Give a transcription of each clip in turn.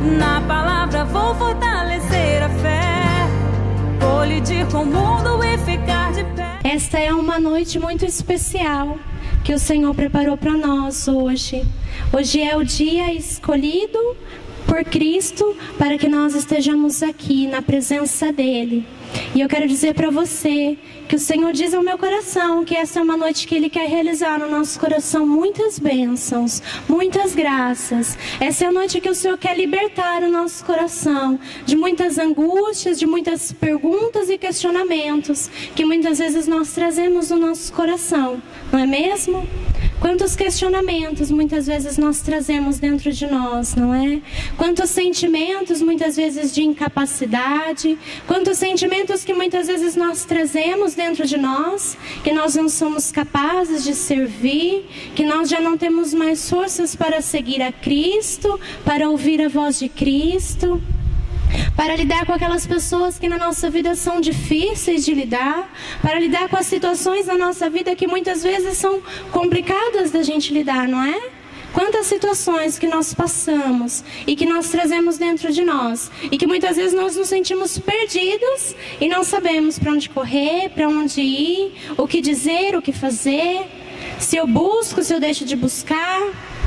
Na palavra vou fortalecer a fé, colidir com o mundo e ficar de pé. Esta é uma noite muito especial que o Senhor preparou para nós hoje. Hoje é o dia escolhido por Cristo para que nós estejamos aqui na presença dEle. E eu quero dizer para você que o Senhor diz ao meu coração que essa é uma noite que Ele quer realizar no nosso coração muitas bênçãos, muitas graças. Essa é a noite que o Senhor quer libertar o nosso coração de muitas angústias, de muitas perguntas e questionamentos que muitas vezes nós trazemos no nosso coração, não é mesmo? Quantos questionamentos muitas vezes nós trazemos dentro de nós, não é? Quantos sentimentos muitas vezes de incapacidade, quantos sentimentos que muitas vezes nós trazemos dentro de nós, que nós não somos capazes de servir, que nós já não temos mais forças para seguir a Cristo, para ouvir a voz de Cristo, para lidar com aquelas pessoas que na nossa vida são difíceis de lidar, para lidar com as situações na nossa vida que muitas vezes são complicadas da gente lidar, não é? Quantas situações que nós passamos e que nós trazemos dentro de nós e que muitas vezes nós nos sentimos perdidos e não sabemos para onde correr, para onde ir, o que dizer, o que fazer, se eu busco, se eu deixo de buscar,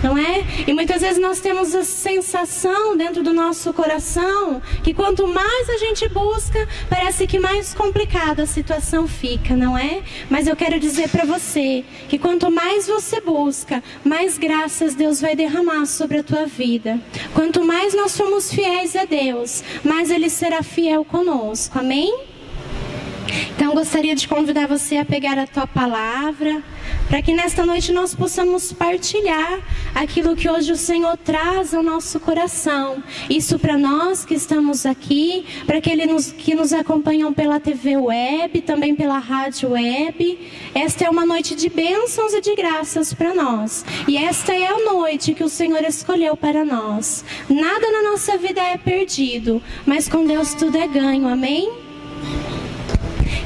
não é? E muitas vezes nós temos a sensação dentro do nosso coração que quanto mais a gente busca, parece que mais complicada a situação fica, não é? Mas eu quero dizer para você que quanto mais você busca, mais graças Deus vai derramar sobre a tua vida. Quanto mais nós somos fiéis a Deus, mais Ele será fiel conosco, amém? Então eu gostaria de convidar você a pegar a tua palavra, para que nesta noite nós possamos partilhar aquilo que hoje o Senhor traz ao nosso coração. Isso para nós que estamos aqui, para aqueles que nos acompanham pela TV web, também pela rádio web. Esta é uma noite de bênçãos e de graças para nós. E esta é a noite que o Senhor escolheu para nós. Nada na nossa vida é perdido, mas com Deus tudo é ganho, amém?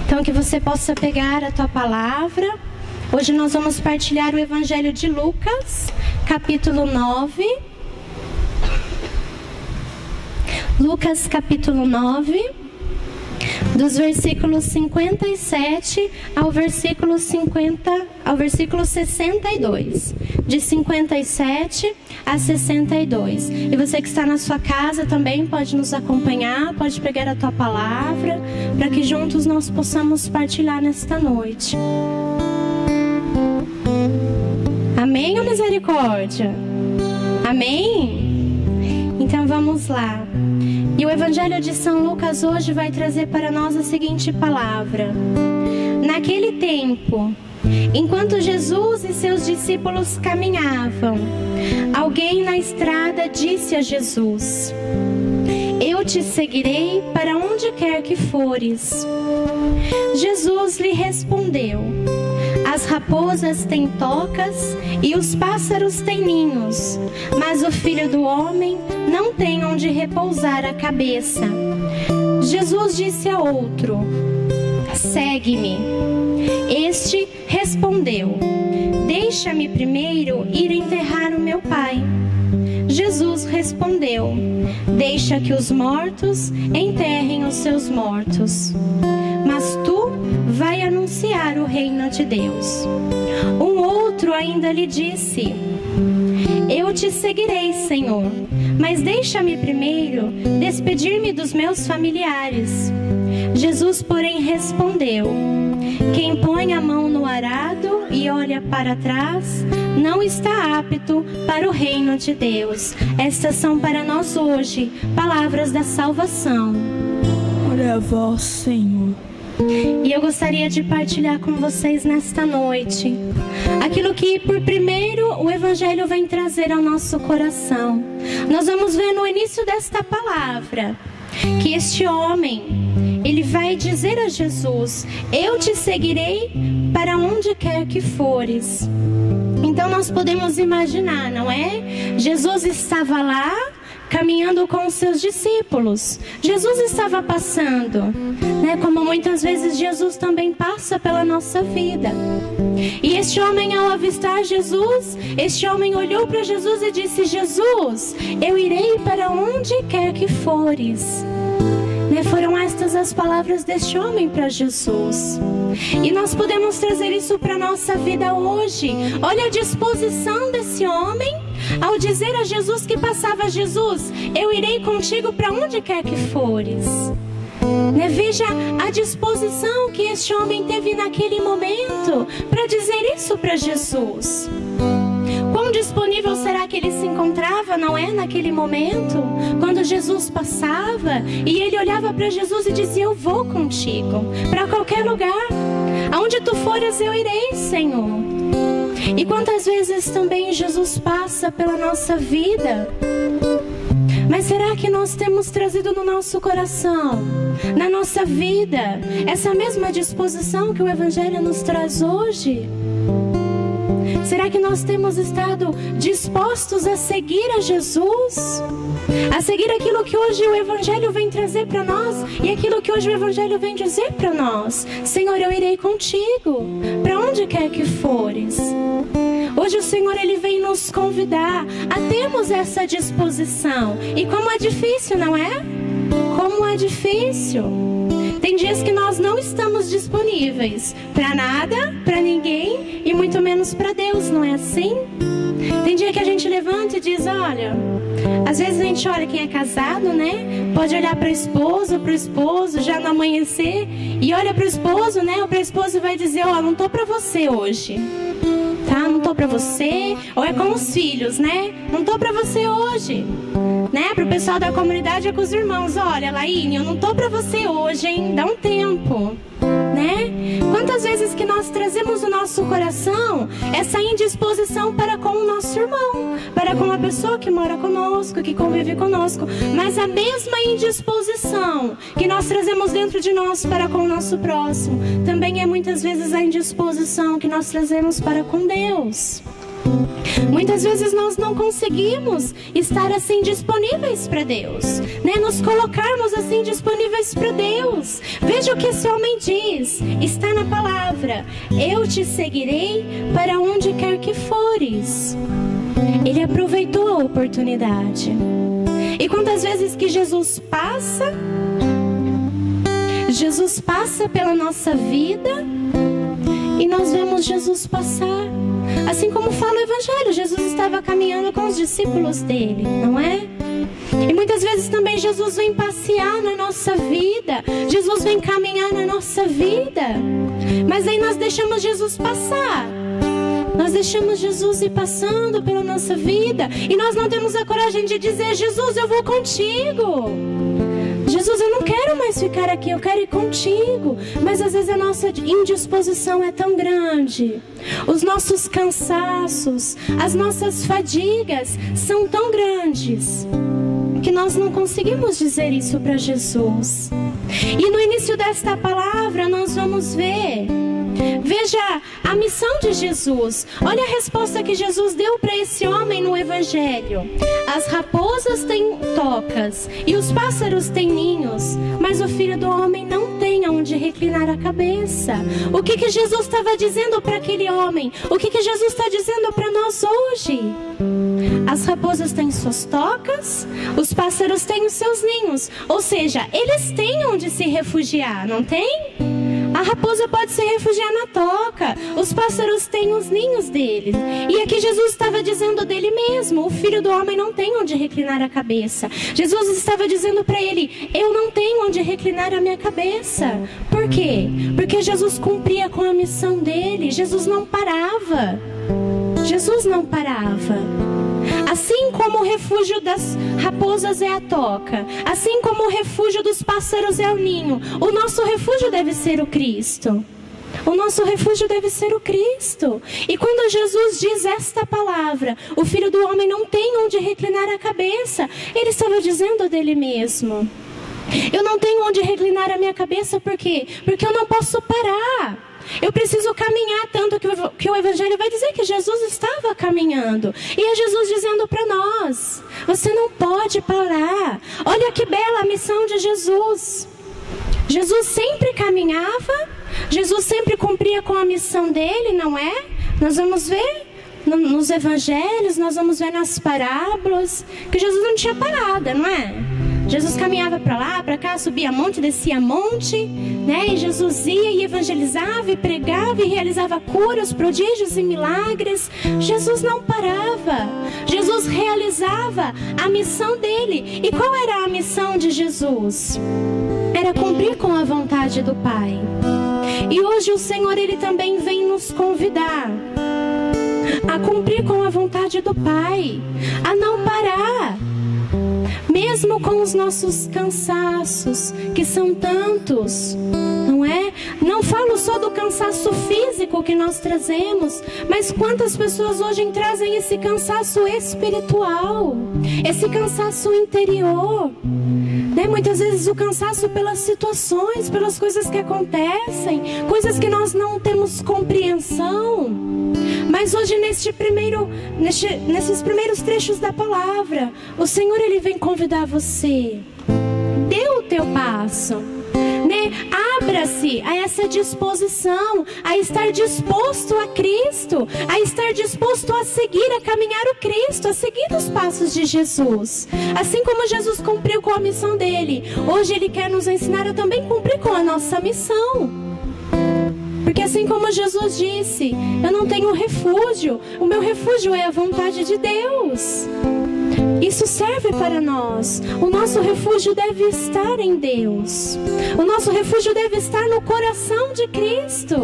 Então que você possa pegar a tua palavra. Hoje nós vamos partilhar o Evangelho de Lucas, capítulo 9. Lucas, capítulo 9, dos versículos 57 ao versículo 62. De 57 a 62. E você que está na sua casa também pode nos acompanhar, pode pegar a tua palavra, para que juntos nós possamos partilhar nesta noite. Amém ou misericórdia? Amém? Então vamos lá. E o Evangelho de São Lucas hoje vai trazer para nós a seguinte palavra. Naquele tempo, enquanto Jesus e seus discípulos caminhavam, alguém na estrada disse a Jesus: Eu te seguirei para onde quer que fores. Jesus lhe respondeu: As raposas têm tocas e os pássaros têm ninhos, mas o Filho do Homem não tem onde repousar a cabeça. Jesus disse a outro: Segue-me. Este respondeu: Deixa-me primeiro ir enterrar o meu pai. Jesus respondeu: Deixa que os mortos enterrem os seus mortos, mas tu vai anunciar o reino de Deus. Um outro ainda lhe disse: Eu te seguirei, Senhor, mas deixa-me primeiro despedir-me dos meus familiares. Jesus, porém, respondeu: Quem põe a mão no arado e olha para trás não está apto para o reino de Deus. Estas são para nós hoje palavras da salvação. Glória a vós, Senhor. E eu gostaria de partilhar com vocês nesta noite aquilo que por primeiro o Evangelho vem trazer ao nosso coração. Nós vamos ver no início desta palavra que este homem, ele vai dizer a Jesus: Eu te seguirei para onde quer que fores. Então nós podemos imaginar, não é? Jesus estava lá caminhando com os seus discípulos. Jesus estava passando, né? Como muitas vezes Jesus também passa pela nossa vida. E este homem, ao avistar Jesus, este homem olhou para Jesus e disse: Jesus, eu irei para onde quer que fores. Foram estas as palavras deste homem para Jesus. E nós podemos trazer isso para a nossa vida hoje. Olha a disposição desse homem ao dizer a Jesus que passava: Jesus, eu irei contigo para onde quer que fores. Veja a disposição que este homem teve naquele momento para dizer isso para Jesus. Quão disponível será que ele se encontrava, não é, naquele momento, quando Jesus passava e ele olhava para Jesus e dizia: eu vou contigo para qualquer lugar, aonde tu fores eu irei, Senhor. E quantas vezes também Jesus passa pela nossa vida, mas será que nós temos trazido no nosso coração, na nossa vida, essa mesma disposição que o Evangelho nos traz hoje? Será que nós temos estado dispostos a seguir a Jesus? A seguir aquilo que hoje o Evangelho vem trazer para nós e aquilo que hoje o Evangelho vem dizer para nós: Senhor, eu irei contigo para onde quer que fores. Hoje o Senhor, Ele vem nos convidar a termos essa disposição. E como é difícil, não é? Como é difícil. Tem dias que nós não estamos disponíveis para nada, para ninguém e muito menos para Deus, não é assim? Tem dia que a gente levanta e diz: olha, às vezes a gente olha quem é casado, né? Pode olhar para a esposa, para o esposo já no amanhecer e olha para o esposo, né? Ou para a esposa e vai dizer: ó, não tô para você hoje, tá? Não tô para você. Ou é com os filhos, né? Não tô para você hoje. Né? Para o pessoal da comunidade é com os irmãos: olha, Laine, eu não tô para você hoje, hein? Dá um tempo, né? Quantas vezes que nós trazemos no nosso coração essa indisposição para com o nosso irmão, para com a pessoa que mora conosco, que convive conosco, mas a mesma indisposição que nós trazemos dentro de nós para com o nosso próximo, também é muitas vezes a indisposição que nós trazemos para com Deus. Muitas vezes nós não conseguimos estar assim disponíveis para Deus, né? Nos colocarmos assim disponíveis para Deus. Veja o que esse homem diz, está na palavra: eu te seguirei para onde quer que fores. Ele aproveitou a oportunidade. E quantas vezes que Jesus passa pela nossa vida e nós vemos Jesus passar. Assim como fala o Evangelho, Jesus estava caminhando com os discípulos dele, não é? E muitas vezes também Jesus vem passear na nossa vida, Jesus vem caminhar na nossa vida, mas aí nós deixamos Jesus passar. Nós deixamos Jesus ir passando pela nossa vida e nós não temos a coragem de dizer: Jesus, eu vou contigo. Jesus, eu não quero mais ficar aqui, eu quero ir contigo. Mas às vezes a nossa indisposição é tão grande, os nossos cansaços, as nossas fadigas são tão grandes, que nós não conseguimos dizer isso para Jesus. E no início desta palavra nós vamos ver, veja a missão de Jesus. Olha a resposta que Jesus deu para esse homem no Evangelho: as raposas têm tocas e os pássaros têm ninhos, mas o Filho do Homem não tem aonde reclinar a cabeça. O que Jesus estava dizendo para aquele homem? O que Jesus está dizendo para nós hoje? As raposas têm suas tocas, os pássaros têm os seus ninhos. Ou seja, eles têm onde se refugiar, não tem? A raposa pode se refugiar na toca, os pássaros têm os ninhos deles. E aqui Jesus estava dizendo dele mesmo: o Filho do Homem não tem onde reclinar a cabeça. Jesus estava dizendo para ele: eu não tenho onde reclinar a minha cabeça. Por quê? Porque Jesus cumpria com a missão dele. Jesus não parava. Jesus não parava. Assim como o refúgio das raposas é a toca, assim como o refúgio dos pássaros é o ninho, o nosso refúgio deve ser o Cristo. O nosso refúgio deve ser o Cristo. E quando Jesus diz esta palavra, o Filho do Homem não tem onde reclinar a cabeça, ele estava dizendo dele mesmo: eu não tenho onde reclinar a minha cabeça. Por quê? Porque eu não posso parar. Eu preciso caminhar tanto que o Evangelho vai dizer que Jesus estava caminhando. E é Jesus dizendo para nós: você não pode parar. Olha que bela a missão de Jesus. Jesus sempre caminhava, Jesus sempre cumpria com a missão dele, não é? Nós vamos ver nos evangelhos, nós vamos ver nas parábolas, que Jesus não tinha parada, não é? Jesus caminhava para lá, para cá, subia monte, descia monte, né? E Jesus ia e evangelizava, e pregava, e realizava curas, prodígios e milagres. Jesus não parava. Jesus realizava a missão dele. E qual era a missão de Jesus? Era cumprir com a vontade do Pai. E hoje o Senhor, Ele também vem nos convidar a cumprir com a vontade do Pai, a não parar. Mesmo com os nossos cansaços, que são tantos, não é? Não falo só do cansaço físico que nós trazemos, mas quantas pessoas hoje trazem esse cansaço espiritual, esse cansaço interior, né? Muitas vezes o cansaço pelas situações, pelas coisas que acontecem, coisas que nós não temos compreensão. Mas hoje nesses primeiros trechos da palavra, o Senhor, Ele vem convidar você. Dê o teu passo, né? Abra-se a essa disposição, a estar disposto a Cristo, a estar disposto a seguir, a caminhar o Cristo, a seguir os passos de Jesus. Assim como Jesus cumpriu com a missão dele, hoje Ele quer nos ensinar a também cumprir com a nossa missão. Porque assim como Jesus disse, eu não tenho refúgio, o meu refúgio é a vontade de Deus. Isso serve para nós. O nosso refúgio deve estar em Deus. O nosso refúgio deve estar no coração de Cristo,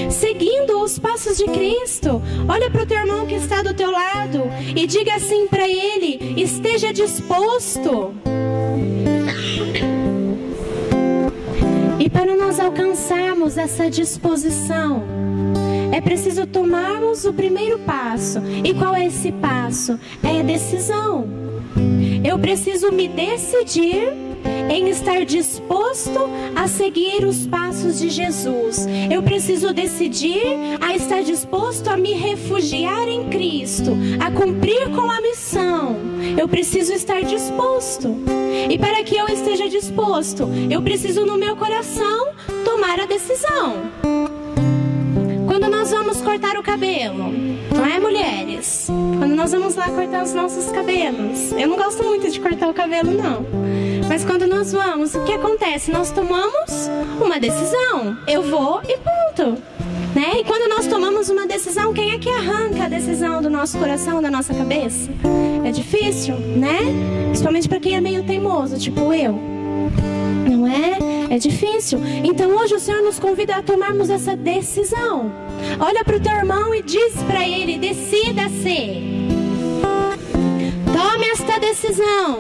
seguindo os passos de Cristo. Olha para o teu irmão que está do teu lado e diga assim para ele: esteja disposto. E para nós alcançarmos essa disposição, é preciso tomarmos o primeiro passo. E qual é esse passo? É a decisão. Eu preciso me decidir em estar disposto a seguir os passos de Jesus. Eu preciso decidir a estar disposto a me refugiar em Cristo, a cumprir com a missão. Eu preciso estar disposto. E para que eu esteja disposto, eu preciso no meu coração tomar a decisão. Quando nós vamos cortar o cabelo, não é, mulheres? Quando nós vamos lá cortar os nossos cabelos, eu não gosto muito de cortar o cabelo, não. Mas quando nós vamos, o que acontece? Nós tomamos uma decisão. Eu vou e ponto, né? E quando nós tomamos uma decisão, quem é que arranca a decisão do nosso coração, da nossa cabeça? É difícil, né? Principalmente para quem é meio teimoso, tipo eu. Não é? É difícil. Então hoje o Senhor nos convida a tomarmos essa decisão. Olha para o teu irmão e diz para ele: decida-se. Tome esta decisão.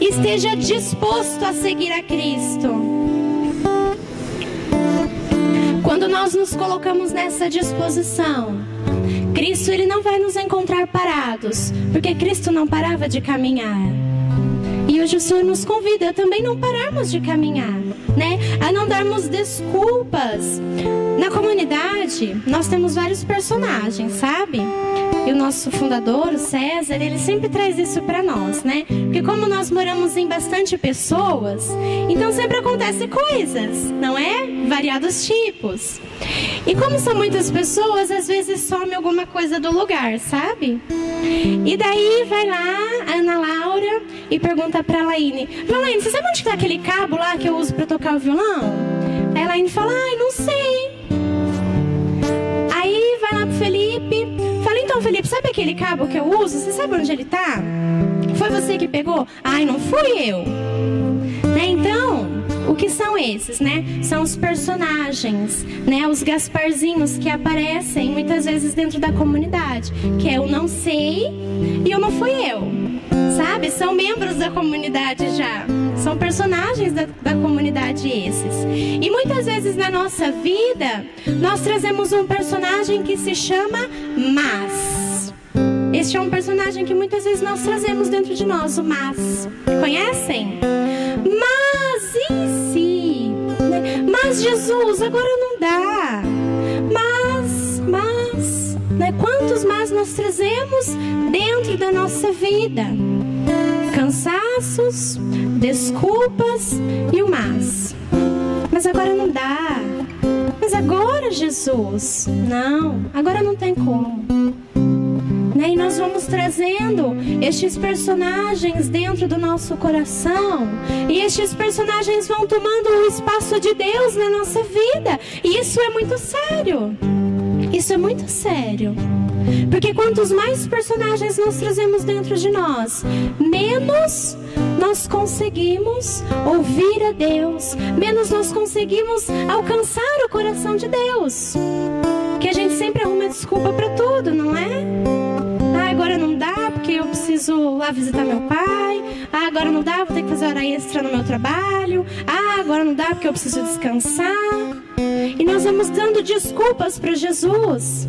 Esteja disposto a seguir a Cristo. Quando nós nos colocamos nessa disposição, Cristo, Ele não vai nos encontrar parados, porque Cristo não parava de caminhar. E hoje o Senhor nos convida a também não pararmos de caminhar, né? A não darmos desculpas. Na comunidade, nós temos vários personagens, sabe? E o nosso fundador, o César, ele sempre traz isso para nós, né? Porque como nós moramos em bastante pessoas, então sempre acontecem coisas, não é? Variados tipos. E como são muitas pessoas, às vezes some alguma coisa do lugar, sabe? E daí vai lá a Ana Laura e pergunta pra Laine: Laine, você sabe onde está aquele cabo lá que eu uso para tocar o violão? Aí a Laine fala: ai, não sei. Aí vai lá pro Felipe, fala: então, Felipe, sabe aquele cabo que eu uso? Você sabe onde ele tá? Foi você que pegou? Ai, não fui eu. Né? Então, o que são esses, né? São os personagens, né? Os Gasparzinhos que aparecem muitas vezes dentro da comunidade, que é o não sei e o não fui eu, sabe? São membros da comunidade já. São personagens da comunidade esses. E muitas vezes na nossa vida, nós trazemos um personagem que se chama Mas. Este é um personagem que muitas vezes nós trazemos dentro de nós, o Mas. Conhecem? Mas e se? Mas Mas Jesus, agora não dá. Né? Quantos mais nós trazemos dentro da nossa vida? Cansaços, desculpas e o mas agora não dá. Mas agora, Jesus, não, agora não tem como. Né? E nós vamos trazendo estes personagens dentro do nosso coração, e estes personagens vão tomando o espaço de Deus na nossa vida. E isso é muito sério. Isso é muito sério. Porque quantos mais personagens nós trazemos dentro de nós, menos nós conseguimos ouvir a Deus, menos nós conseguimos alcançar o coração de Deus. Que a gente sempre arruma desculpa para tudo, não é? Agora não dá porque eu preciso lá visitar meu pai. Agora não dá, vou ter que fazer hora extra no meu trabalho. Agora não dá porque eu preciso descansar. E nós vamos dando desculpas para Jesus.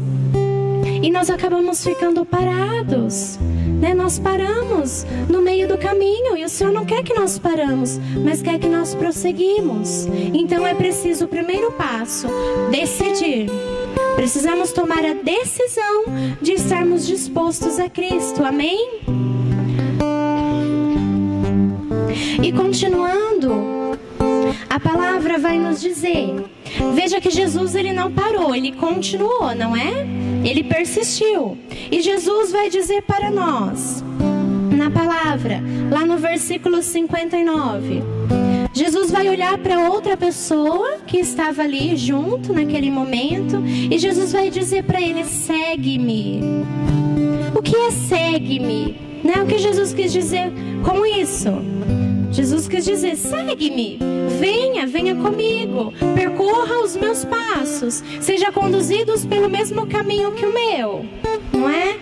E nós acabamos ficando parados, né? Nós paramos no meio do caminho. E o Senhor não quer que nós paramos, mas quer que nós prosseguimos. Então é preciso o primeiro passo: decidir. Precisamos tomar a decisão de estarmos dispostos a Cristo. Amém? E continuando, a palavra vai nos dizer, veja que Jesus, ele não parou, ele continuou, não é? Ele persistiu. E Jesus vai dizer para nós, na palavra, lá no versículo 59, Jesus vai olhar para outra pessoa que estava ali junto naquele momento, e Jesus vai dizer para ele: segue-me. O que é segue-me? Né? O que Jesus quis dizer com isso? Jesus quis dizer: segue-me, venha comigo, percorra os meus passos, seja conduzidos pelo mesmo caminho que o meu, não é?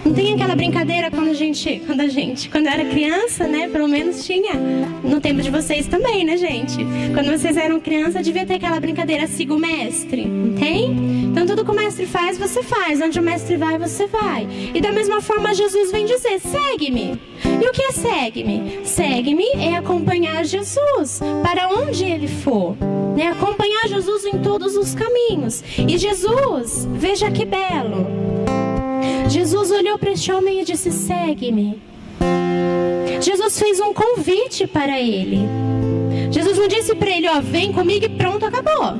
Não tem aquela brincadeira quando eu era criança, né? Pelo menos tinha no tempo de vocês também, né, gente? Quando vocês eram criança, devia ter aquela brincadeira: siga o mestre, tem? Então tudo que o mestre faz, você faz. Onde o mestre vai, você vai. E da mesma forma Jesus vem dizer: segue-me. E o que é segue-me? Segue-me é acompanhar Jesus para onde ele for, né? Acompanhar Jesus em todos os caminhos. E Jesus, veja que belo, Jesus olhou para este homem e disse: segue-me. Jesus fez um convite para ele. Jesus não disse para ele: ó, vem comigo e pronto, acabou.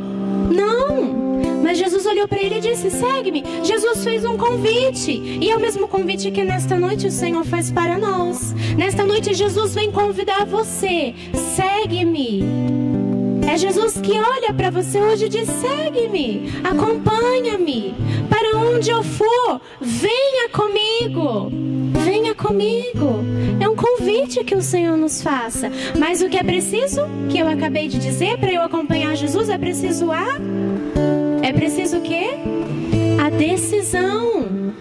Não. Mas Jesus olhou para ele e disse: segue-me. Jesus fez um convite. E é o mesmo convite que nesta noite o Senhor faz para nós. Nesta noite Jesus vem convidar você: segue-me. É Jesus que olha para você hoje e diz: segue-me, acompanha-me. Para onde eu for, venha comigo. Venha comigo. É um convite que o Senhor nos faça. Mas o que é preciso, que eu acabei de dizer, para eu acompanhar Jesus, é preciso o quê? A decisão.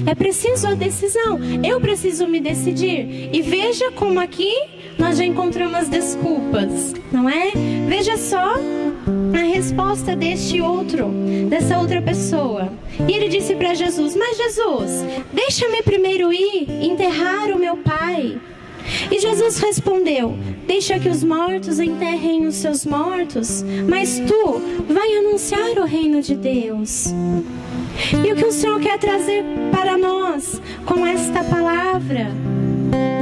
É preciso a decisão. Eu preciso me decidir. E veja como aqui nós já encontramos desculpas, não é? Veja só a resposta dessa outra pessoa. E ele disse para Jesus: mas Jesus, deixa-me primeiro ir enterrar o meu pai. E Jesus respondeu: deixa que os mortos enterrem os seus mortos, mas tu vai anunciar o reino de Deus. E o que o Senhor quer trazer para nós com esta palavra,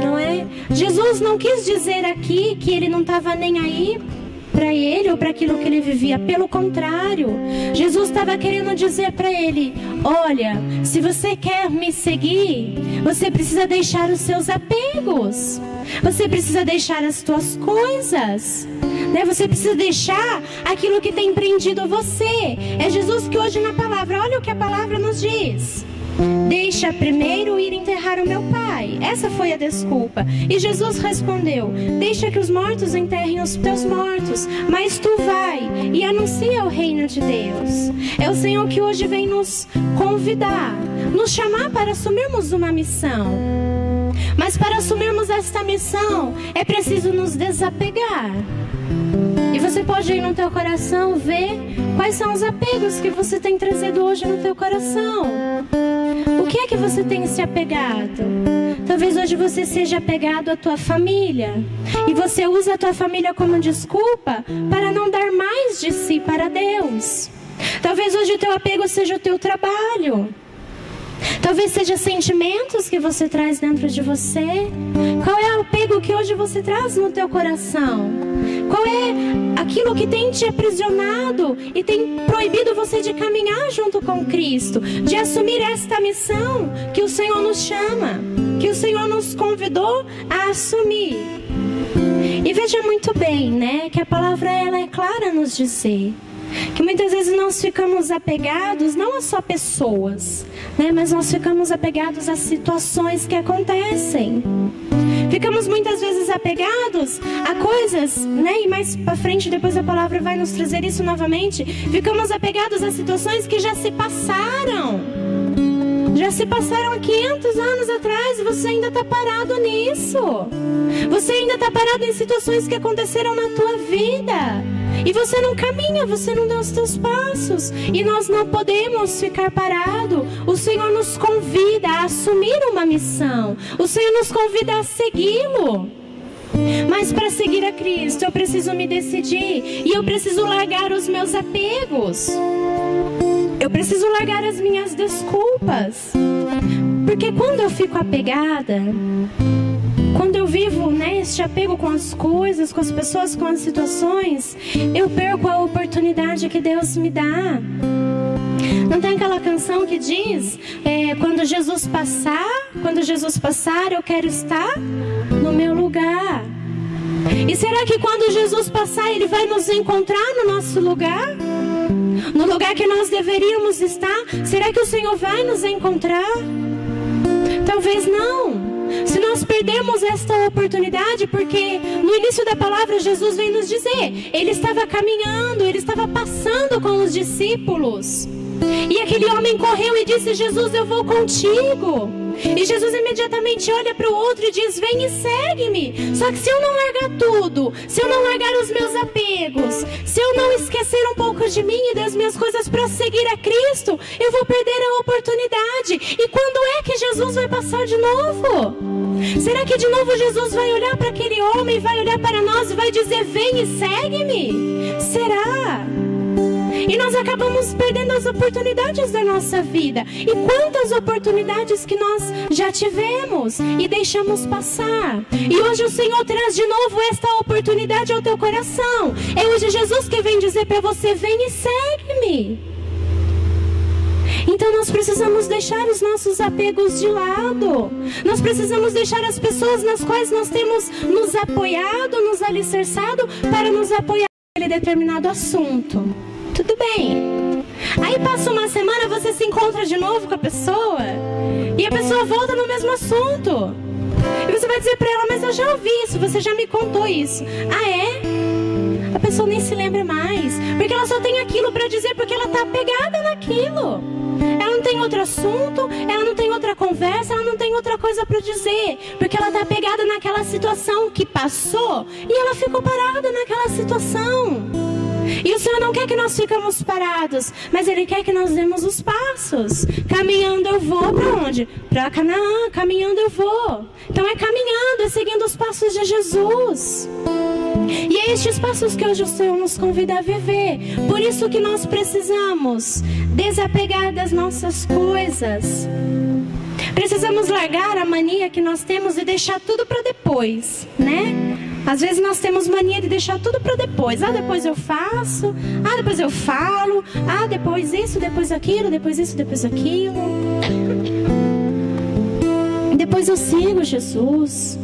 não é? Jesus não quis dizer aqui que ele não estava nem aí para ele ou para aquilo que ele vivia. Pelo contrário, Jesus estava querendo dizer para ele: olha, se você quer me seguir, você precisa deixar os seus apegos, você precisa deixar as tuas coisas, né? Você precisa deixar aquilo que tem prendido você. É Jesus que hoje na palavra, olha o que a palavra nos diz: deixa primeiro ir enterrar o meu pai. Essa foi a desculpa. E Jesus respondeu: deixa que os mortos enterrem os teus mortos, mas tu vai e anuncia o reino de Deus. É o Senhor que hoje vem nos convidar, nos chamar para assumirmos uma missão. Mas para assumirmos esta missão, é preciso nos desapegar. E você pode ir no teu coração ver quais são os apegos que você tem trazido hoje no teu coração. O que é que você tem se apegado? Talvez hoje você seja apegado à tua família. E você usa a tua família como desculpa para não dar mais de si para Deus. Talvez hoje o teu apego seja o teu trabalho. Talvez seja sentimentos que você traz dentro de você. Qual é o apego que hoje você traz no teu coração? Qual é aquilo que tem te aprisionado e tem proibido você de caminhar junto com Cristo, de assumir esta missão que o Senhor nos chama, que o Senhor nos convidou a assumir? E veja muito bem, né, que a palavra ela é clara a nos dizer que muitas vezes nós ficamos apegados não a só pessoas, né, mas nós ficamos apegados a situações que acontecem. Ficamos muitas vezes apegados a coisas, né, e mais para frente depois a palavra vai nos trazer isso novamente. Ficamos apegados a situações que já se passaram. Já se passaram há 500 anos atrás e você ainda está parado nisso. Você ainda está parado em situações que aconteceram na tua vida. E você não caminha, você não dá os teus passos. E nós não podemos ficar parados. O Senhor nos convida a assumir uma missão. O Senhor nos convida a segui-lo. Mas para seguir a Cristo eu preciso me decidir. E eu preciso largar os meus apegos. Eu preciso largar as minhas desculpas. Porque quando eu fico apegada, quando eu vivo, né, este apego com as coisas, com as pessoas, com as situações, eu perco a oportunidade que Deus me dá. Não tem aquela canção que diz, quando Jesus passar, eu quero estar no meu lugar. E será que quando Jesus passar, Ele vai nos encontrar no nosso lugar? No lugar que nós deveríamos estar? Será que o Senhor vai nos encontrar? Talvez não. Se nós perdemos esta oportunidade, porque no início da palavra Jesus vem nos dizer, Ele estava caminhando, Ele estava passando com os discípulos. E aquele homem correu e disse, Jesus, eu vou contigo. E Jesus imediatamente olha para o outro e diz, vem e segue-me. Só que se eu não largar tudo, se eu não largar os meus apegos, se eu não esquecer um pouco de mim e das minhas coisas para seguir a Cristo, eu vou perder a oportunidade. E quando é que Jesus vai passar de novo? Será que de novo Jesus vai olhar para aquele homem, vai olhar para nós e vai dizer, vem e segue-me? Será? E nós acabamos perdendo as oportunidades da nossa vida. E quantas oportunidades que nós já tivemos e deixamos passar. E hoje o Senhor traz de novo esta oportunidade ao teu coração. É hoje Jesus que vem dizer para você, vem e segue-me. Então nós precisamos deixar os nossos apegos de lado. Nós precisamos deixar as pessoas nas quais nós temos nos apoiado, nos alicerçado para nos apoiar em determinado assunto. Tudo bem. Aí passa uma semana, você se encontra de novo com a pessoa e a pessoa volta no mesmo assunto. E você vai dizer para ela, mas eu já ouvi isso, você já me contou isso. Ah, é? A pessoa nem se lembra mais, porque ela só tem aquilo para dizer, porque ela está apegada naquilo. Ela não tem outro assunto, ela não tem outra conversa, ela não tem outra coisa para dizer, porque ela está apegada naquela situação que passou e ela ficou parada naquela situação. E o Senhor não quer que nós ficamos parados, mas Ele quer que nós demos os passos. Caminhando eu vou para onde? Para Canaã, caminhando eu vou. Então é caminhando, é seguindo os passos de Jesus. E é estes passos que hoje o Senhor nos convida a viver. Por isso que nós precisamos desapegar das nossas coisas. Precisamos largar a mania que nós temos e deixar tudo para depois, né? Às vezes nós temos mania de deixar tudo para depois. Ah, depois eu faço. Ah, depois eu falo. Ah, depois isso, depois aquilo. Depois isso, depois aquilo. Depois eu sigo Jesus,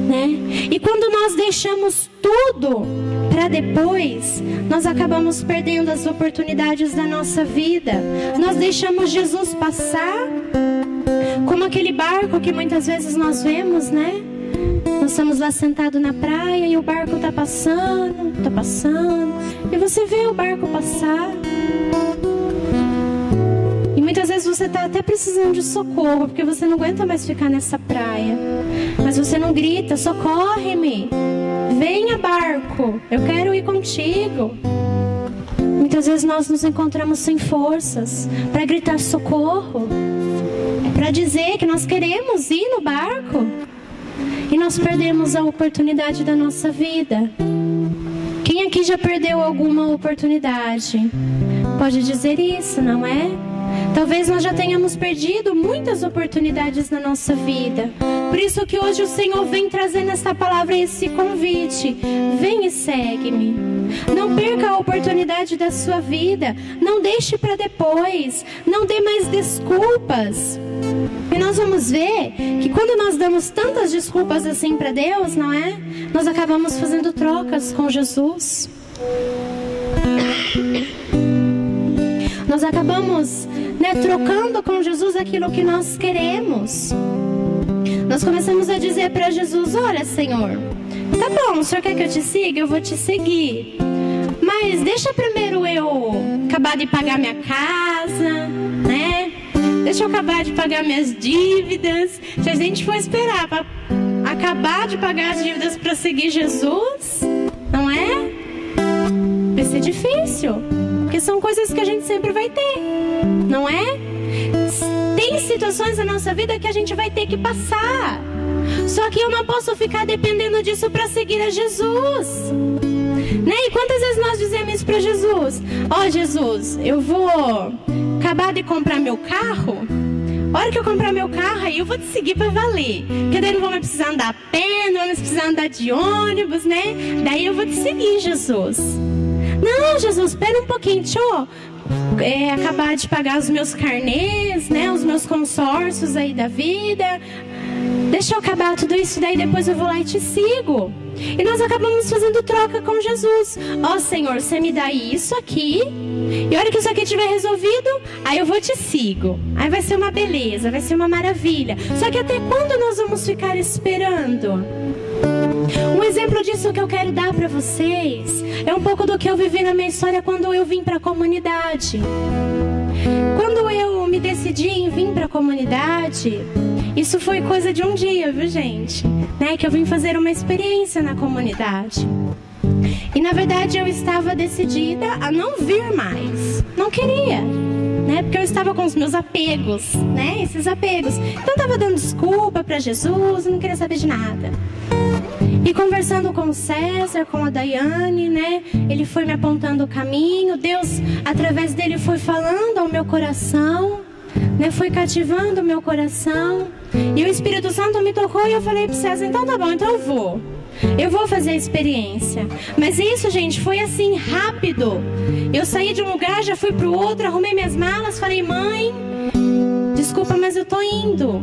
né? E quando nós deixamos tudo para depois, nós acabamos perdendo as oportunidades da nossa vida. Nós deixamos Jesus passar, como aquele barco que muitas vezes nós vemos, né? Nós estamos lá sentados na praia e o barco está passando, e você vê o barco passar. E muitas vezes você está até precisando de socorro, porque você não aguenta mais ficar nessa praia. Mas você não grita, socorre-me, venha barco, eu quero ir contigo. Muitas vezes nós nos encontramos sem forças para gritar socorro. para dizer que nós queremos ir no barco e nós perdemos a oportunidade da nossa vida. Quem aqui já perdeu alguma oportunidade? Pode dizer isso, não é? Talvez nós já tenhamos perdido muitas oportunidades na nossa vida. Por isso que hoje o Senhor vem trazendo essa palavra, esse convite. Vem e segue-me. Não perca a oportunidade da sua vida. Não deixe para depois. Não dê mais desculpas. E nós vamos ver que quando nós damos tantas desculpas assim para Deus, não é? Nós acabamos fazendo trocas com Jesus. Nós acabamos, trocando com Jesus aquilo que nós queremos. Nós começamos a dizer para Jesus: olha, Senhor, tá bom, o Senhor quer que eu te siga? Eu vou te seguir. Mas deixa primeiro eu acabar de pagar minha casa, né? Deixa eu acabar de pagar minhas dívidas. Se a gente for esperar para acabar de pagar as dívidas para seguir Jesus, não é? Vai ser difícil. Porque são coisas que a gente sempre vai ter, não é? Tem situações na nossa vida que a gente vai ter que passar. Só que eu não posso ficar dependendo disso para seguir a Jesus, né? E quantas vezes nós dizemos isso para Jesus? Ó, Jesus, eu vou acabar de comprar meu carro. A hora que eu comprar meu carro, aí eu vou te seguir para valer. Porque daí não vou mais precisar andar a pé, não vou mais precisar andar de ônibus, né? Daí eu vou te seguir, Jesus. Não, Jesus, espera um pouquinho, deixa eu acabar de pagar os meus carnês, né? Os meus consórcios aí da vida. Deixa eu acabar tudo isso, daí depois eu vou lá e te sigo. E nós acabamos fazendo troca com Jesus. Ó, Senhor, você me dá isso aqui, e a hora que isso aqui estiver resolvido, aí eu vou te sigo. Aí vai ser uma beleza, vai ser uma maravilha. Só que até quando nós vamos ficar esperando? Um exemplo disso que eu quero dar para vocês é um pouco do que eu vivi na minha história quando eu vim para a comunidade. Quando eu me decidi em vir para a comunidade, isso foi coisa de um dia, viu, gente? Né? Que eu vim fazer uma experiência na comunidade. E na verdade eu estava decidida a não vir mais. Não queria, né? Porque eu estava com os meus apegos, né? Esses apegos. Então eu estava dando desculpa para Jesus, não queria saber de nada. E conversando com o César, com a Daiane, né? Ele foi me apontando o caminho. Deus, através dele, foi falando ao meu coração, né? Foi cativando o meu coração. E o Espírito Santo me tocou e eu falei para o César: então tá bom, então eu vou. Eu vou fazer a experiência. Mas isso, gente, foi assim, rápido. Eu saí de um lugar, já fui pro outro, arrumei minhas malas, falei: mãe, desculpa, mas eu tô indo.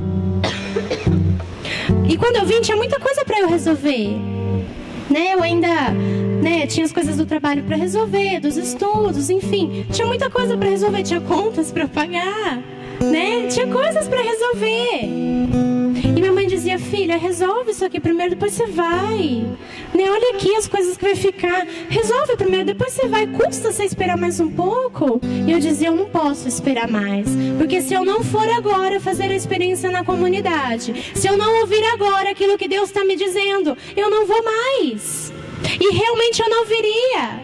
E quando eu vim, tinha muita coisa para eu resolver, né? Eu ainda, né, tinha as coisas do trabalho para resolver, dos estudos, enfim. Tinha muita coisa para resolver, tinha contas para pagar, né? Tinha coisas para resolver. E minha mãe dizia: filha, resolve isso aqui primeiro, depois você vai, né? Olha aqui as coisas que vai ficar. Resolve primeiro, depois você vai. Custa você esperar mais um pouco? E eu dizia: eu não posso esperar mais, porque se eu não for agora fazer a experiência na comunidade, se eu não ouvir agora aquilo que Deus está me dizendo, eu não vou mais. E realmente eu não viria.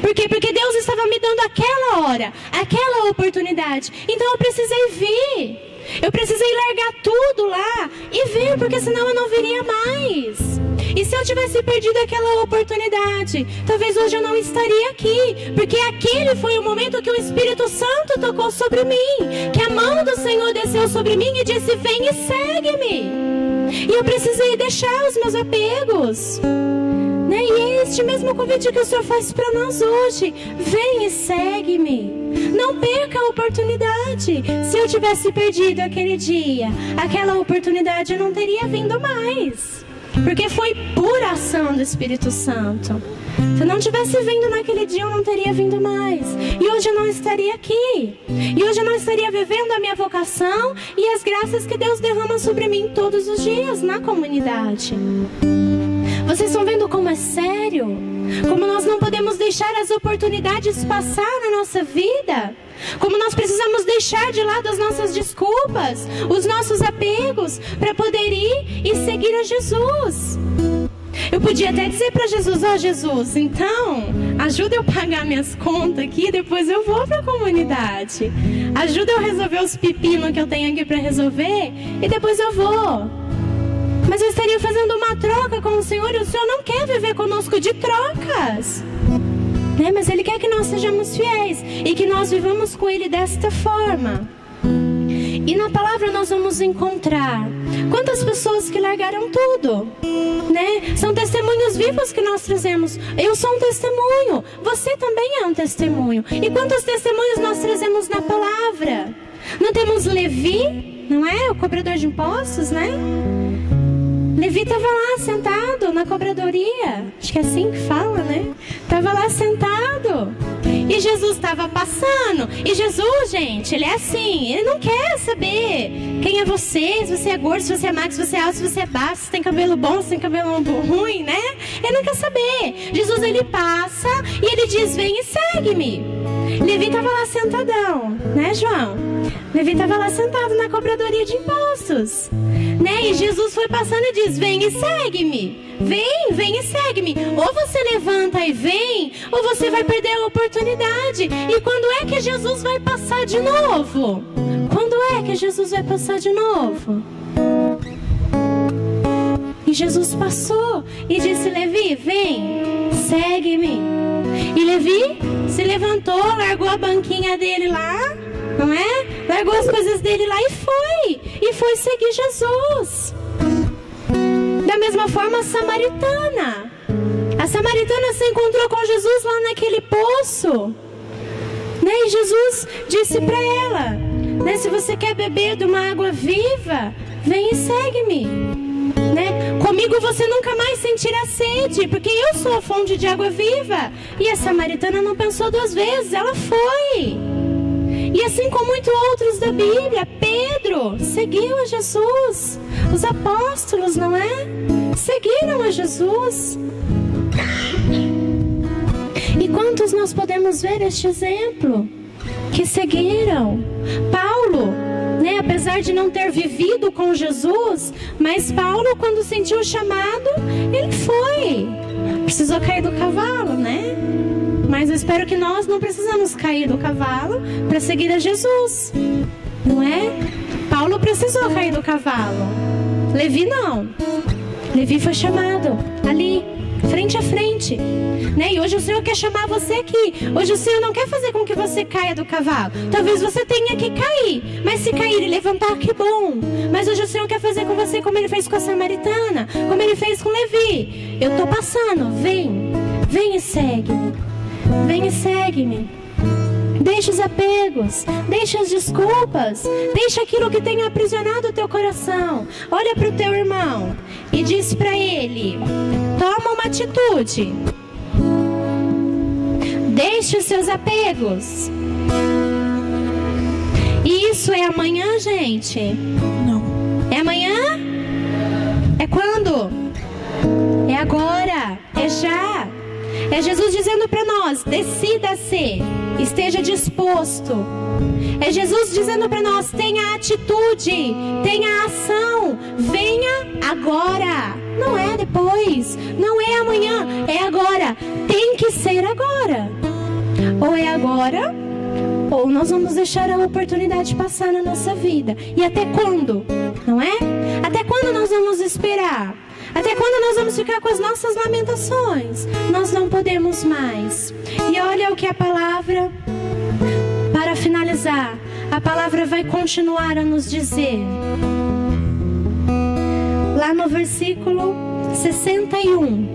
Por quê? Porque Deus estava me dando aquela hora, aquela oportunidade. Então eu precisei vir. Eu precisei largar tudo lá e vir, porque senão eu não viria mais. E se eu tivesse perdido aquela oportunidade, talvez hoje eu não estaria aqui, porque aquele foi o momento que o Espírito Santo tocou sobre mim, que a mão do Senhor desceu sobre mim e disse: vem e segue-me. E eu precisei deixar os meus apegos, né? E é este mesmo convite que o Senhor faz para nós hoje: vem e segue-me. Não perca a oportunidade. Se eu tivesse perdido aquele dia, aquela oportunidade, eu não teria vindo mais, porque foi pura ação do Espírito Santo. Se eu não tivesse vindo naquele dia, eu não teria vindo mais. E hoje eu não estaria aqui. E hoje eu não estaria vivendo a minha vocação e as graças que Deus derrama sobre mim todos os dias na comunidade. Vocês estão vendo como é sério? Como nós não podemos deixar as oportunidades passar na nossa vida? Como nós precisamos deixar de lado as nossas desculpas, os nossos apegos, para poder ir e seguir a Jesus. Eu podia até dizer para Jesus: ó, Jesus, então ajuda eu pagar minhas contas aqui, depois eu vou para a comunidade. Ajuda eu resolver os pepinos que eu tenho aqui para resolver e depois eu vou. Mas eu estaria fazendo uma troca com o Senhor, e o Senhor não quer viver conosco de trocas, né? Mas Ele quer que nós sejamos fiéis e que nós vivamos com Ele desta forma. E na palavra nós vamos encontrar quantas pessoas que largaram tudo, né? São testemunhos vivos que nós trazemos. Eu sou um testemunho, você também é um testemunho. E quantos testemunhos nós trazemos na palavra? Não temos Levi, não é? O cobrador de impostos, né? Levi estava lá sentado na cobradoria, acho que é assim que fala, né? Estava lá sentado e Jesus estava passando. E Jesus, gente, Ele é assim, Ele não quer saber quem é você, se você é gordo, se você é magro, se você é alto, se você é baixo, se tem cabelo bom, se tem cabelo ruim, né? Ele não quer saber. Jesus, Ele passa e Ele diz: vem e segue-me. Levi estava lá sentadão, né, João? Levi estava lá sentado na cobradoria de impostos, né? E Jesus foi passando e diz: vem e segue-me. Vem e segue-me. Ou você levanta e vem, ou você vai perder a oportunidade. E quando é que Jesus vai passar de novo? Quando é que Jesus vai passar de novo? E Jesus passou e disse: Levi, vem, segue-me. E Levi se levantou, largou a banquinha dele lá, não é? Largou as coisas dele lá e foi seguir Jesus. Da mesma forma, a samaritana se encontrou com Jesus lá naquele poço, né? E Jesus disse para ela, né? Se você quer beber de uma água viva, vem e segue-me, né? Comigo você nunca mais sentirá sede, porque eu sou a fonte de água viva. E a samaritana não pensou duas vezes, ela foi. E assim como muitos outros da Bíblia, Pedro seguiu a Jesus. Os apóstolos, não é? Seguiram a Jesus. E quantos nós podemos ver este exemplo? Que seguiram. Paulo, né? Apesar de não ter vivido com Jesus, mas Paulo, quando sentiu o chamado, ele foi. Precisou cair do cavalo, né? Mas eu espero que nós não precisamos cair do cavalo para seguir a Jesus, não é? Paulo precisou cair do cavalo. Levi não. Levi foi chamado ali, frente a frente, né? E hoje o Senhor quer chamar você aqui. Hoje o Senhor não quer fazer com que você caia do cavalo. Talvez você tenha que cair, mas se cair e levantar, que bom. Mas hoje o Senhor quer fazer com você como Ele fez com a samaritana, como Ele fez com Levi. Eu estou passando, vem e segue-me. Vem e segue-me. Deixa os apegos, deixa as desculpas, deixa aquilo que tem aprisionado o teu coração. Olha para o teu irmão e diz para ele: toma uma atitude. Deixe os seus apegos. E isso é amanhã, gente? Não. É amanhã? É quando? É agora, é já. É Jesus dizendo para nós: decida-se, esteja disposto. É Jesus dizendo para nós: tenha atitude, tenha ação, venha agora. Não é depois, não é amanhã, é agora. Tem que ser agora. Ou é agora, ou nós vamos deixar a oportunidade passar na nossa vida. E até quando? Não é? Até quando nós vamos esperar? Até quando nós vamos ficar com as nossas lamentações? Nós não podemos mais. E olha o que a palavra, para finalizar, a palavra vai continuar a nos dizer. Lá no versículo 61,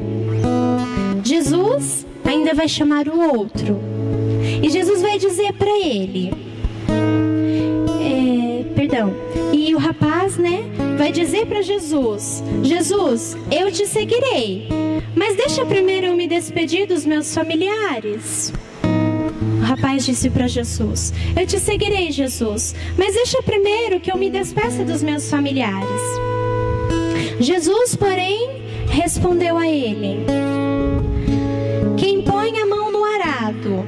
Jesus ainda vai chamar o outro. E Jesus vai dizer para ele... E o rapaz, né, vai dizer para Jesus: Jesus, eu te seguirei, mas deixa primeiro eu me despedir dos meus familiares. O rapaz disse para Jesus: eu te seguirei, Jesus, mas deixa primeiro que eu me despeça dos meus familiares. Jesus, porém, respondeu a ele: quem põe a mão no arado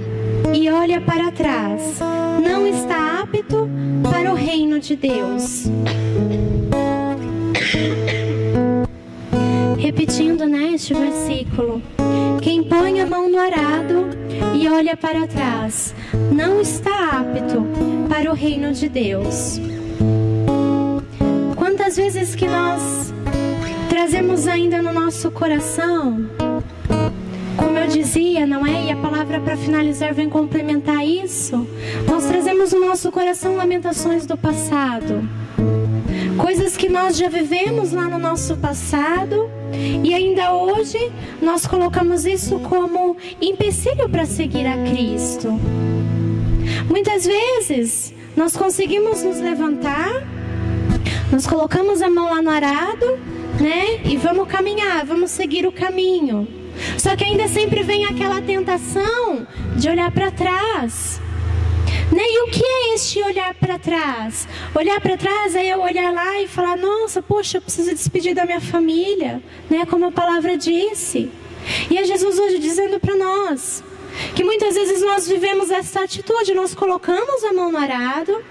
e olha para trás não está apto para o reino de Deus. repetindo, né, este versículo: quem põe a mão no arado e olha para trás não está apto para o reino de Deus. Quantas vezes que nós trazemos ainda no nosso coração, como eu dizia, não é? E a palavra para finalizar vem complementar isso. Nós trazemos no nosso coração lamentações do passado, coisas que nós já vivemos lá no nosso passado, e ainda hoje nós colocamos isso como empecilho para seguir a Cristo. Muitas vezes nós conseguimos nos levantar, nós colocamos a mão lá no arado, né? E vamos caminhar, vamos seguir o caminho. Só que ainda sempre vem aquela tentação de olhar para trás. E o que é este olhar para trás? Olhar para trás é eu olhar lá e falar: nossa, poxa, eu preciso despedir da minha família, né? Como a palavra disse. E é Jesus hoje dizendo para nós que muitas vezes nós vivemos essa atitude. Nós colocamos a mão no arado,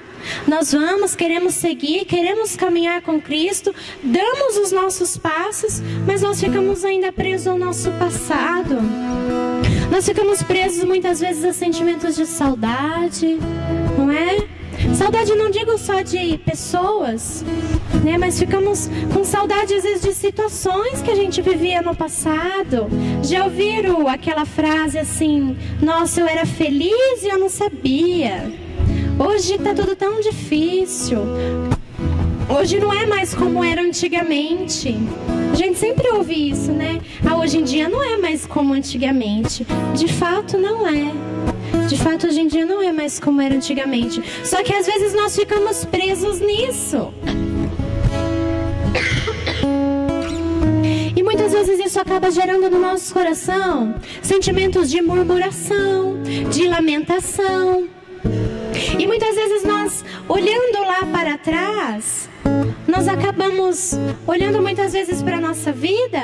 nós vamos, queremos seguir, queremos caminhar com Cristo, damos os nossos passos, mas nós ficamos ainda presos ao nosso passado. Nós ficamos presos muitas vezes a sentimentos de saudade, não é? Saudade não digo só de pessoas, né? Mas ficamos com saudade às vezes de situações que a gente vivia no passado. Já ouviram aquela frase assim: nossa, eu era feliz e eu não sabia. Hoje está tudo tão difícil. Hoje não é mais como era antigamente. A gente sempre ouve isso, né? Hoje em dia não é mais como antigamente. De fato não é. De fato hoje em dia não é mais como era antigamente. Só que às vezes nós ficamos presos nisso. E muitas vezes isso acaba gerando no nosso coração sentimentos de murmuração, de lamentação. E muitas vezes nós, olhando lá para trás, nós acabamos olhando muitas vezes para a nossa vida.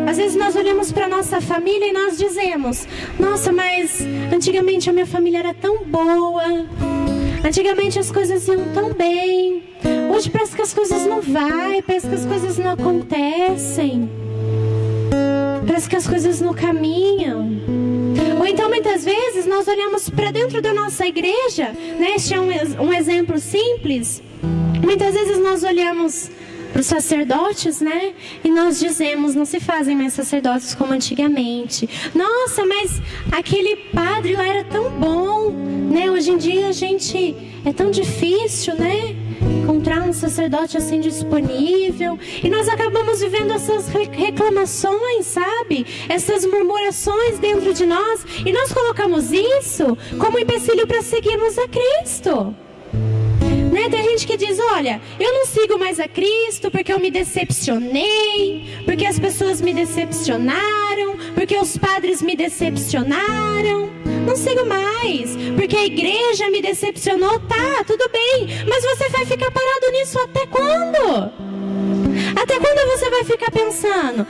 Às vezes nós olhamos para a nossa família e nós dizemos: nossa, mas antigamente a minha família era tão boa, antigamente as coisas iam tão bem, hoje parece que as coisas não vai, parece que as coisas não acontecem, parece que as coisas não caminham. Ou então muitas vezes nós olhamos para dentro da nossa igreja, né? Este é um exemplo simples. Muitas vezes nós olhamos para os sacerdotes, né? E nós dizemos: não se fazem mais sacerdotes como antigamente. Nossa, mas aquele padre lá era tão bom, né? Hoje em dia a gente é tão difícil, né? Encontrar um sacerdote assim disponível. E nós acabamos vivendo essas reclamações, sabe? Essas murmurações dentro de nós. E nós colocamos isso como empecilho para seguirmos a Cristo. Né? Tem gente que diz: olha, eu não sigo mais a Cristo porque eu me decepcionei, porque as pessoas me decepcionaram, porque os padres me decepcionaram. Não sigo mais, porque a igreja me decepcionou. Tá, tudo bem, mas você vai ficar parado nisso até quando? Até quando você vai ficar pensando: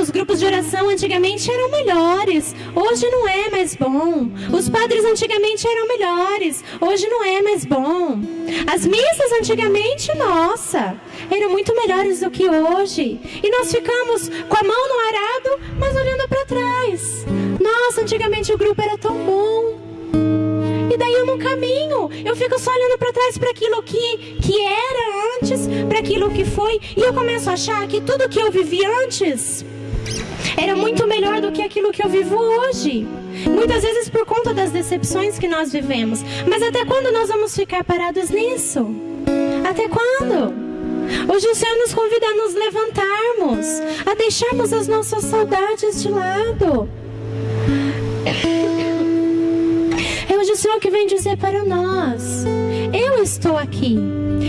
os grupos de oração antigamente eram melhores, hoje não é mais bom. Os padres antigamente eram melhores, hoje não é mais bom. As missas antigamente, nossa, eram muito melhores do que hoje. E nós ficamos com a mão no arado, mas olhando para trás. Nossa, antigamente o grupo era tão bom. E daí eu não caminho, eu fico só olhando para trás para aquilo que era antes, para aquilo que foi. E eu começo a achar que tudo que eu vivi antes era muito melhor do que aquilo que eu vivo hoje. Muitas vezes por conta das decepções que nós vivemos. Mas até quando nós vamos ficar parados nisso? Até quando? Hoje o Senhor nos convida a nos levantarmos, a deixarmos as nossas saudades de lado. É hoje o Senhor que vem dizer para nós: eu estou aqui.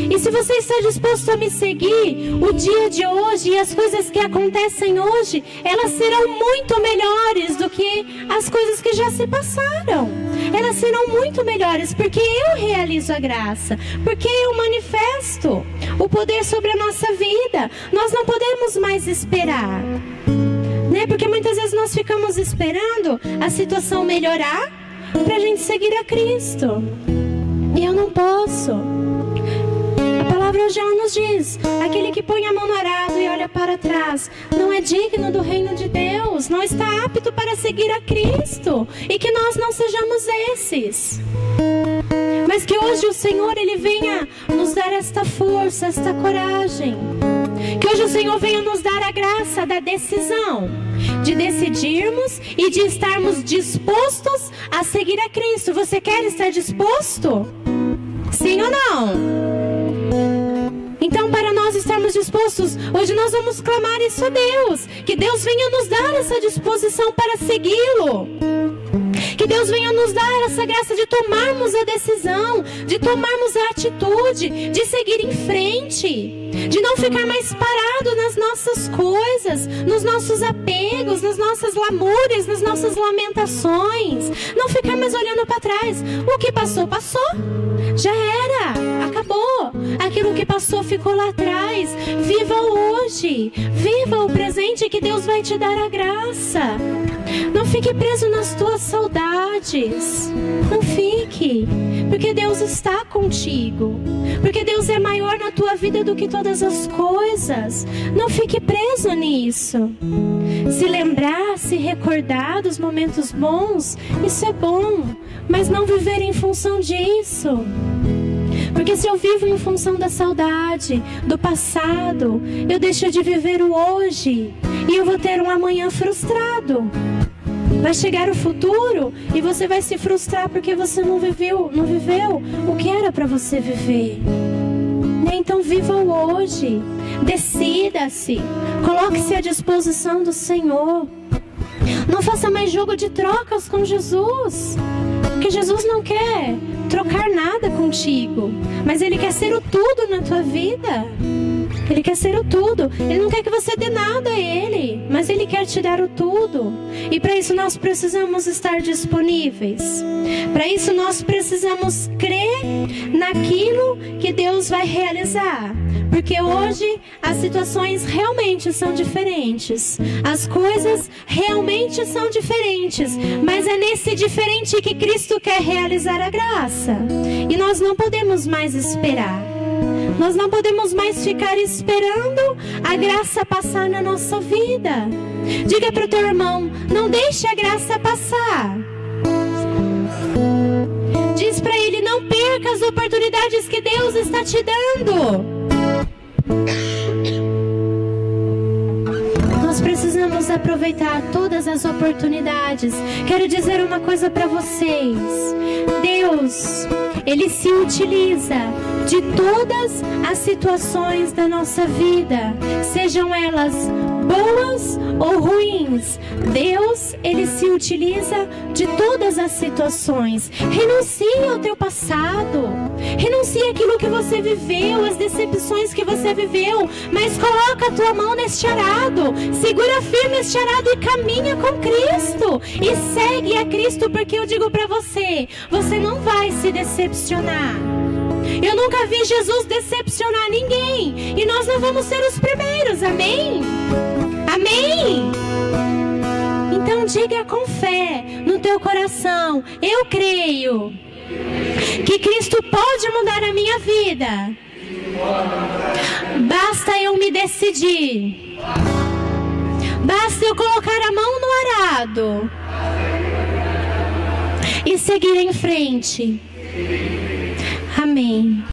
E se você está disposto a me seguir, o dia de hoje e as coisas que acontecem hoje, elas serão muito melhores do que as coisas que já se passaram. Elas serão muito melhores, porque eu realizo a graça, porque eu manifesto o poder sobre a nossa vida. Nós não podemos mais esperar, né? Porque muitas vezes nós ficamos esperando a situação melhorar para a gente seguir a Cristo. E eu não posso. A palavra palavra hoje ela nos diz: aquele que põe a mão no arado e olha para trás não é digno do reino de Deus, não está apto para seguir a Cristo. E que nós não sejamos esses, mas que hoje o Senhor ele venha nos dar esta força, esta coragem. Que hoje o Senhor venha nos dar a graça da decisão, de decidirmos e de estarmos dispostos a seguir a Cristo. Você quer estar disposto? Sim ou não? Então, para nós estarmos dispostos, hoje nós vamos clamar isso a Deus. Que Deus venha nos dar essa disposição para segui-lo. Que Deus venha nos dar essa graça de tomarmos a decisão, de tomarmos a atitude, de seguir em frente, de não ficar mais parado nas nossas coisas, nos nossos apegos, nas nossas lamúrias, nas nossas lamentações. Não ficar mais olhando para trás. O que passou, passou. Já era, acabou. Aquilo que passou ficou lá atrás. Viva hoje, viva o presente que Deus vai te dar a graça. Não fique preso nas tuas saudades. Não fique, porque Deus está contigo, porque Deus é maior na tua vida do que todas as coisas. Não fique preso nisso. Se lembrar, se recordar dos momentos bons, isso é bom, mas não viver em função disso. Porque se eu vivo em função da saudade, do passado, eu deixo de viver o hoje e eu vou ter um amanhã frustrado. Vai chegar o futuro e você vai se frustrar porque você não viveu o que era para você viver. Então viva o hoje, decida-se, coloque-se à disposição do Senhor. Não faça mais jogo de trocas com Jesus, porque Jesus não quer trocar nada contigo, mas Ele quer ser o tudo na tua vida. Ele quer ser o tudo. Ele não quer que você dê nada a Ele, mas Ele quer te dar o tudo. E para isso nós precisamos estar disponíveis. Para isso nós precisamos crer naquilo que Deus vai realizar. Porque hoje as situações realmente são diferentes. As coisas realmente são diferentes. Mas é nesse diferente que Cristo quer realizar a graça. E nós não podemos mais esperar. Nós não podemos mais ficar esperando a graça passar na nossa vida. Diga para o teu irmão: não deixe a graça passar. Diz para ele: não perca as oportunidades que Deus está te dando. Nós precisamos aproveitar todas as oportunidades. Quero dizer uma coisa para vocês: Deus, Ele se utiliza de todas as situações da nossa vida, sejam elas boas ou ruins. Deus, Ele se utiliza de todas as situações. Renuncie ao teu passado, renuncie àquilo que você viveu, as decepções que você viveu, mas coloca a tua mão neste arado, segura firme este arado e caminha com Cristo, e segue a Cristo, porque eu digo para você, você não vai se decepcionar. Eu nunca vi Jesus decepcionar ninguém, e nós não vamos ser os primeiros, amém? Amém? Então diga com fé no teu coração: eu creio que Cristo pode mudar a minha vida. Basta eu me decidir. Basta eu colocar a mão no arado e seguir em frente. Amém.